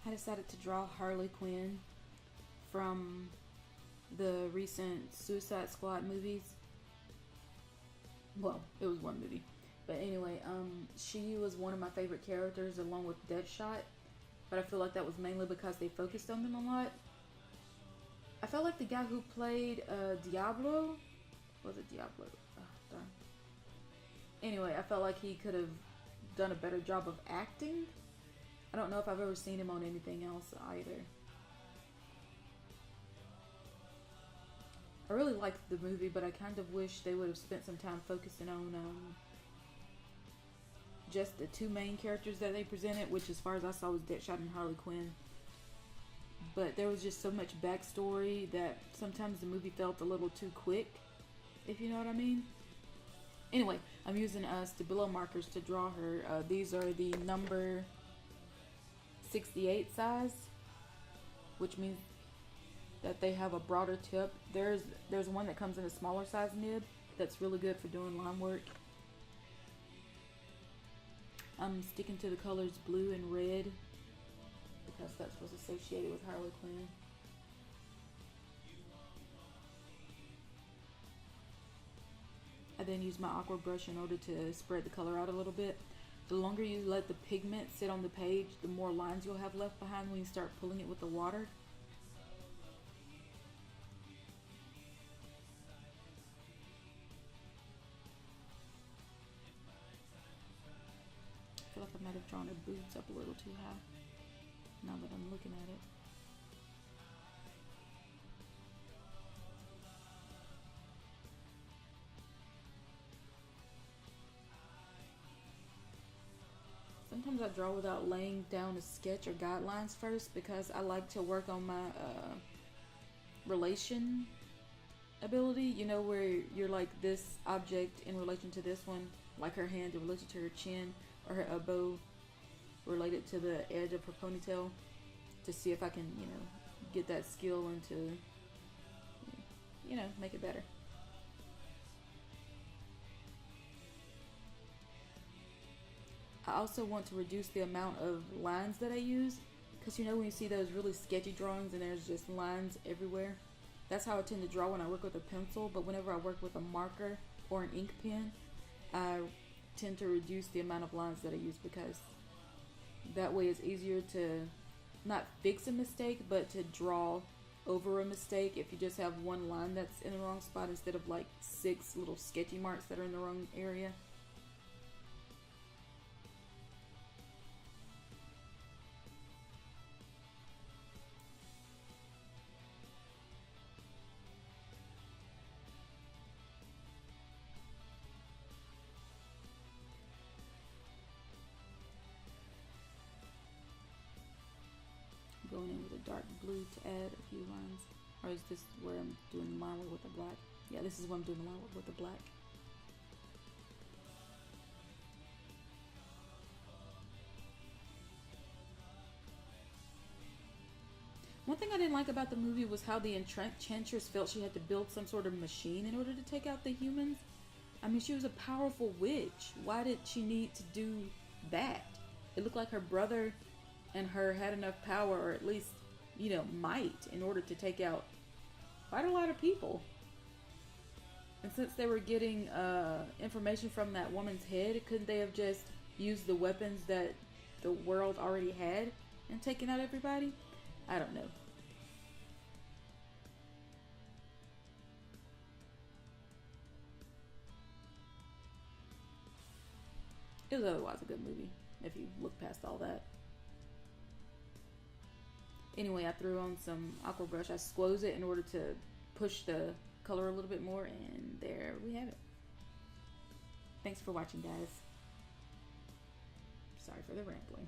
I decided to draw Harley Quinn from the recent Suicide Squad movies. Well, it was one movie. But anyway, she was one of my favorite characters along with Deadshot. But I feel like that was mainly because they focused on them a lot. I felt like the guy who played Diablo, was it Diablo? Oh, darn. Anyway, I felt like he could have done a better job of acting. I don't know if I've ever seen him on anything else either. I really liked the movie, but I kind of wish they would have spent some time focusing on just the two main characters that they presented, which as far as I saw was Deadshot and Harley Quinn. But there was just so much backstory that sometimes the movie felt a little too quick, if you know what I mean. Anyway, I'm using Stabilo markers to draw her. These are the number 68 size, which means that they have a broader tip. There's one that comes in a smaller size nib that's really good for doing line work. I'm sticking to the colors blue and red because that's what's associated with Harley Quinn. I then use my aqua brush in order to spread the color out a little bit. The longer you let the pigment sit on the page, the more lines you'll have left behind when you start pulling it with the water. I feel like I might have drawn her boots up a little too high now that I'm looking at it. Sometimes I draw without laying down a sketch or guidelines first because I like to work on my relation ability. You know, where you're like this object in relation to this one, like her hand in relation to her chin, or her bow related to the edge of her ponytail, to see if I can, you know, get that skill into, you know, make it better. I also want to reduce the amount of lines that I use, because you know when you see those really sketchy drawings and there's just lines everywhere, that's how I tend to draw when I work with a pencil. But whenever I work with a marker or an ink pen, I tend to reduce the amount of lines that I use, because that way it's easier to not fix a mistake but to draw over a mistake if you just have one line that's in the wrong spot instead of like 6 little sketchy marks that are in the wrong area. Going in with a dark blue to add a few lines. Or is this where I'm doing the line work with the black? Yeah, this is where I'm doing the line work with the black. One thing I didn't like about the movie was how the Enchantress felt she had to build some sort of machine in order to take out the humans. I mean, she was a powerful witch. Why did she need to do that? It looked like her brother and her had enough power, or at least, you know, might, in order to take out quite a lot of people. And since they were getting information from that woman's head, couldn't they have just used the weapons that the world already had and taken out everybody? I don't know. It was otherwise a good movie, if you look past all that. Anyway, I threw on some aqua brush. I squoze it in order to push the color a little bit more, and there we have it. Thanks for watching, guys. Sorry for the rambling.